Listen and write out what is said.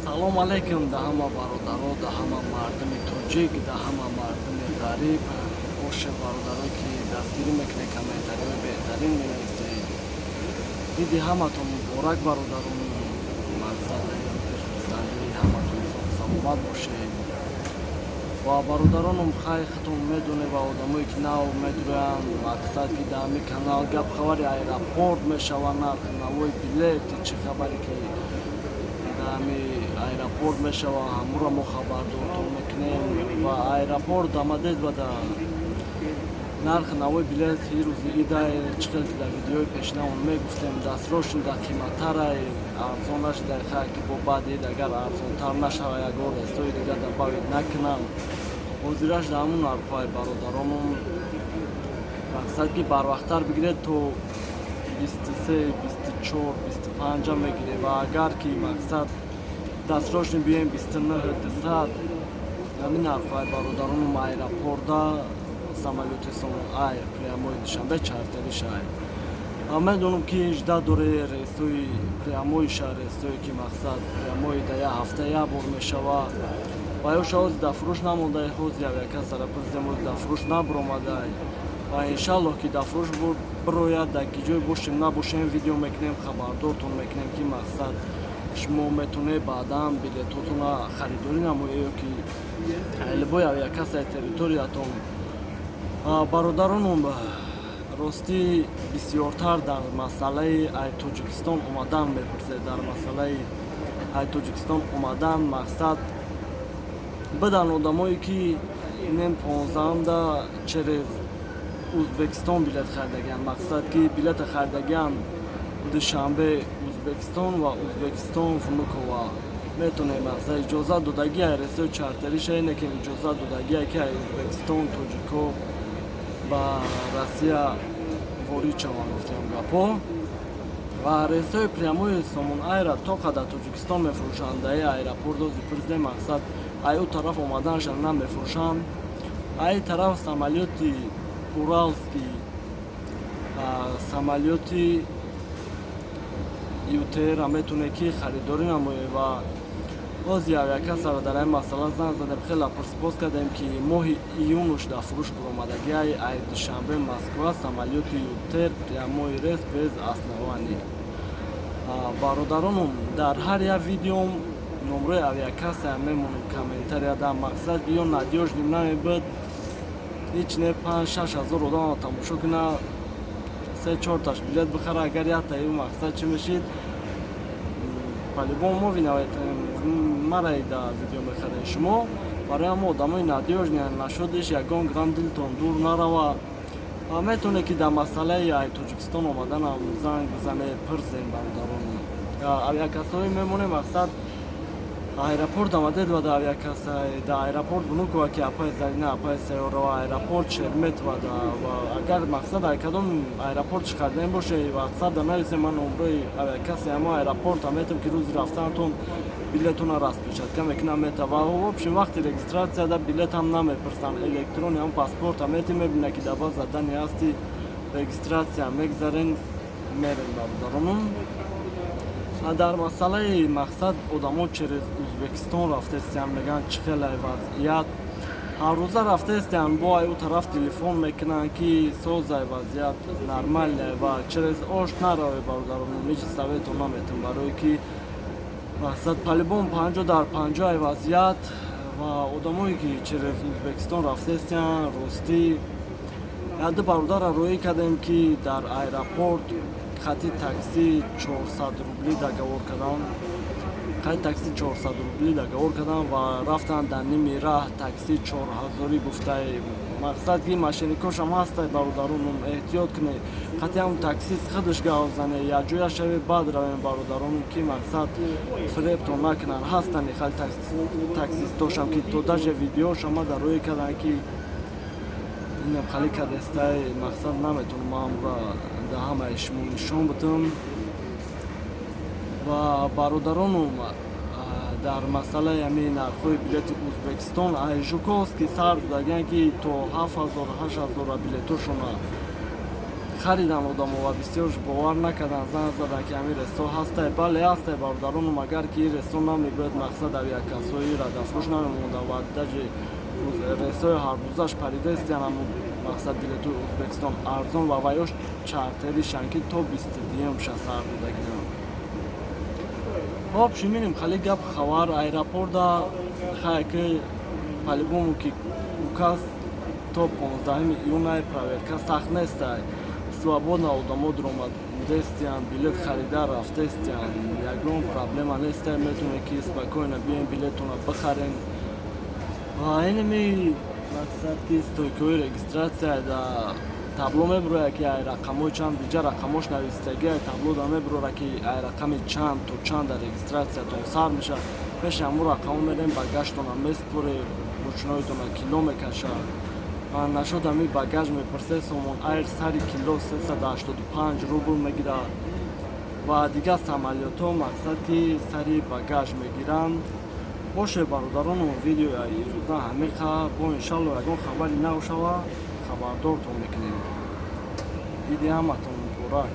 салом алейкум да ҳама бародаро, да ҳама мардуми тоҷик, да ҳама мардуми ғариб. Боше бародаро ки дастгирӣ мекунед комментариҳои беҳтарин менависед. Иди ҳаматон муборак бародарон. Мақсади пешписандии ҳаматон соҳ саломат бошед. Ва бародаронам хайхатон медонед ва одамое ки нав медуранд мақсад ки дар ҳамин канал гапхабари аэропорт мешавад, нархи навои билет чӣ хабаре ки дар ҳамин аэропорт мешавад, ҳамуро мо хабардортон мекунем. Ва аэропорт амадед ва дар нархи навои билет ирӯзи идай чӣ хел ки дар видеои пешинавон мегуфтем дастрошин дар қиматтарай арзон нашида хай ки бо баъди ид агар арзонтар нашава ягон рестои дигар дабавид накунам. ҳозираш дар ҳамун нархҳои бародаронам мақсад ки барвақттар бигиред то 23, 24, 25 мегиред ва агар ки мақсад дастрошин бием 29 200 ҳамин нархҳои бародаронам аэропорта самолёти Somon Air прямои Душанбе чартери шаҳр. Ва медонам ки жда доре рейсои прямои шаҳр рейсое ки мақсад прямои дар як ҳафта як бор мешавад. Ва ёша ҳози дар фурӯш намондай, ҳози авиакас сарапризем ҳози дар фурӯш набуромадай. Ва иншаллоҳ ки дар фурӯш бирояд дар ки ҷой бошем набошем видео мекунем, хабардортон мекунем ки мақсад шумо метавонед баъдан билетотона харидорӣ намоед ё ки любой авиакасаи территориятон. Бародаронам рости бисёртар дар масъалаи Аir-Tojikiston омадан мепурсед. Дар масъалаи Air-Tojikiston омадан мақсад бидан одамое ки нем 15 через Узбекистон билет харидагиянд. Мақсад ки билета харидагиянд Душанбе Узбекистон ва Узбекистон Внуково метавонед мақсад иҷозат додагия рейсои чартериша ине ки иҷозат додагия ки Узбекистон тоҷико ба Россия ворид шаванд гуфтем гапо. Ва рейсои прямои Somon Air то қадар Тоҷикистон мефурӯшанд дар аэропорто зипризде мақсад ай ӯ тараф омаданашон намефурӯшанд. Ай тараф самолёти Уралский, самолёти Ютера метавонед ки харидорӣ намоед. Ва ҳози авиакасара дар ин масъала занг задем, хеле пурсипос кардем ки моҳи июнуш дар фурӯш буромадагиаи Air Dushanbe Москва самолёти Ютер прямои рейс без оснований. Бародаронам дар ҳар як видеом номраи авиакасая мемонад комментария дар мақсад ё надёжнӣ намебуд ҳеч не 5-6 ҳазор одам тамошо куна 3-4 таш билет бихара агар якта ё мақсад чӣ мешид по-любому мо виноватем мараи дар видео мехаред шумо барои ҳама одамои надёжни нашуд иш ягон грам дилтон дур нарава. Метавонед ки дар масъалаи Air-Tojikiston омаданам занг бизанед пурсед бародаронам. Авиакасаҳое мемонед мақсад аэропорт амадед ва дар авиакасаи дар аэропорт Внуково ки апаи Зарина апаи Сайёра ва аэропорт Шереметова ва агар мақсад дар кадом аэропорт чӣ харидем боше мақсад да нависем ман номраи авиакасаи ҳама аэропорта метавам ки рӯзи рафтанатон билетона распечатка мекунам мета ва в общем вақти регистратсияда билетам намепурсанд электрони ҳам паспорта мети мебина ки дар баъд задани ҳасти регистратсия мегзарен мерем бародаронам. Дар масъалаи мақсад одамо через Узбекистон рафтестиянд мегӯянд чӣ хел вазъият ҳаррӯза рафтестиянд бо аю тараф телефон мекунанд ки созай вазъият нормале ва через ош нараве бародаронам ҳеҷ советон наметам барое ки мақсад по-любому 50 дар 50 вазъият ва одамое ки через Узбекистон рафтестиянд ростӣ яду бародарро роӣ кардем ки дар аэропорт хати такси 400 рубли договор карданд. Хати такси 400 рубли договор карданд ва рафтанд дар ними раҳ такси 4000 гуфтай. Мақсад ки мошенникошам ҳастай бародаронам эҳтиёт кунед. Хати ҳам таксист худаш гав занед якҷоя шавед баъд равем бародаронам ки мақсад фиребтон накунанд. Ҳастани хати таксистошам ки то даже видеошам ма дароӣ карданд ки инам хали кадестай мақсад наметавонам амра да ҳамаи шумо нишон бидам. Ва бародаронам дар масъалаи ҳамин нархҳои билети Узбекистон ай Жуковский сар додагиянд ки то 7000-8000 билетошона خریدن одамо ва бисёр бовар накардан, занг задан ки ҳамин ресто ҳастай. Бале ҳастай бародарону, магар ки ин ресто намебояд мақсад ав як касоира дафрӯш намемонда ва даҷи рестораи ҳарбузаш парида истиян ҳамун мақсад дилетуи Ӯзбекистон арзон ва ваёш чартедишан ки то 21 шасар будагинам. Хоб шиминим хали гап хабар аэропорта хай ки по-любому ки указ то 15 июна проверка сахт нестай. Свободно одамо дуромадестиян, билет харида рафтестиян, ягон проблема нестай, метавонед ки спокойно биен билетуна бихарен. Ва инми мақсад ки стойкои регистратсия да табло мебурояд ки ай рақамои чанд, диҷа рақамош нависитаги ай таблода мебурора ки ай рақами чанд то чанда регистратсиятон сар мешавад. Пеши ҳамун рақамо мерем багажтона меспуре, ручноитона кило мекашад. Нашуд ҳамин багаж мепурсе, сомон айр сари кило 385 рубл мегирад. Ва дигар самолётҳо мақсад ки сари багаж мегиранд. Боше бародарону, видеои ирӯза ҳамин қадр. Бо иншалло ягон хабари нав шава хабардортон мекунем. Диди ҳаматон муборак.